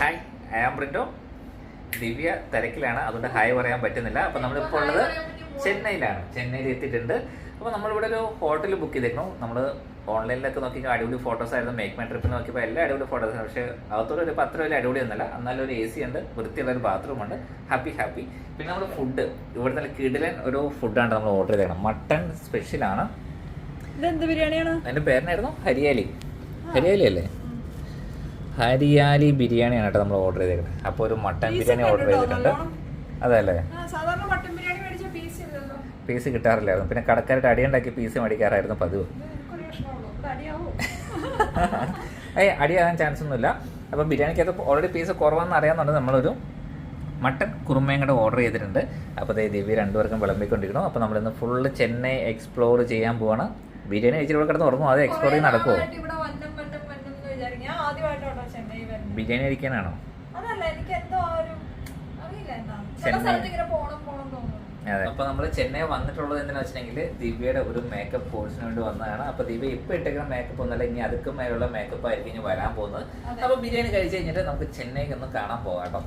Hi, I am ബ്രിൻഡോ. ദിവ്യ തിരക്കിലാണ്, അതുകൊണ്ട് ഹായ് പറയാൻ പറ്റുന്നില്ല. അപ്പോൾ നമ്മളിപ്പോൾ ഉള്ളത് ചെന്നൈയിൽ എത്തിയിട്ടുണ്ട്. അപ്പോൾ നമ്മളിവിടെ ഒരു ഹോട്ടൽ ബുക്ക് ചെയ്തിരുന്നു. നമ്മൾ ഓൺലൈനിലൊക്കെ നോക്കി അടിപൊളി ഫോട്ടോസ് ആയിരുന്നു. മേക്ക് മൈ ട്രിപ്പിൽ നോക്കിയപ്പോൾ എല്ലാ അടിപൊളി ഫോട്ടോസ്. പക്ഷേ അകത്തോടെ ഒരു 10 രൂപ അടിപൊളി ഒന്നുമല്ല. എന്നാലും ഒരു AC ഉണ്ട്, വൃത്തിയുള്ള ഒരു ബാത്റൂം ഉണ്ട്. ഹാപ്പി. പിന്നെ നമ്മൾ ഫുഡ് ഇവിടെ നല്ല കിടിലൻ ഒരു ഫുഡാണ് നമ്മൾ ഓർഡർ ചെയ്തേക്കണം. മട്ടൺ സ്പെഷ്യലാണ്. ഇതെന്ത് ബിരിയാണിയാണ്? അതിൻ്റെ പേരിനായിരുന്നു ഹരിയാലി അല്ലേ? ഹരിയാലി ബിരിയാണിയാണ് കേട്ടോ നമ്മൾ ഓർഡർ ചെയ്തേക്കുന്നത്. അപ്പോൾ ഒരു മട്ടൺ ബിരിയാണി ഓർഡർ ചെയ്തിട്ടുണ്ട്. അതല്ലേ, പീസ് കിട്ടാറില്ലായിരുന്നു. പിന്നെ കടക്കാരുടെ അടിയുണ്ടാക്കി പീസ് മേടിക്കാറായിരുന്നു പതിവ്. അടിയാകാൻ ചാൻസ് ഒന്നുമില്ല. അപ്പോൾ ബിരിയാണിക്കകത്ത് ഓൾറെഡി പീസ് കുറവാണെന്ന് അറിയാമെന്നുണ്ട്. നമ്മളൊരു മട്ടൺ കുറുമയും കൂടെ ഓർഡർ ചെയ്തിട്ടുണ്ട്. അപ്പോൾ ദിവ്യ രണ്ടുപേർക്കും വിളമ്പിക്കൊണ്ടിരിക്കണം. അപ്പോൾ നമ്മളിന്ന് ഫുള്ള് ചെന്നൈ എക്സ്പ്ലോർ ചെയ്യാൻ പോവാണ്. ബിരിയാണി കഴിച്ചിട്ട് ഇവിടെ കിടന്ന് ഉറങ്ങും, അത് എക്സ്പ്ലോർ ചെയ്ത് നടക്കുമോ? ബിരിയാണി കഴിക്കാനാണോ? അതെ. അപ്പൊ നമ്മള് ചെന്നൈ വന്നിട്ടുള്ളത് എന്തിനാ വെച്ചിട്ടുണ്ടെങ്കിൽ ദിവ്യയുടെ ഒരു മേക്കപ്പ് കോഴ്സിന് വേണ്ടി വന്നതാണ്. അപ്പൊ ദിവ്യ ഇപ്പൊ ഇട്ടേക്കുന്ന മേക്കപ്പ് ഒന്നല്ല, ഇനി അതുക്കും മേലുള്ള മേക്കപ്പ് ആയിരിക്കും ഇനി വരാൻ പോകുന്നത്. അപ്പൊ ബിരിയാണി കഴിച്ചു കഴിഞ്ഞിട്ട് നമുക്ക് ചെന്നൈക്ക് ഒന്ന് കാണാൻ പോകാം കേട്ടോ.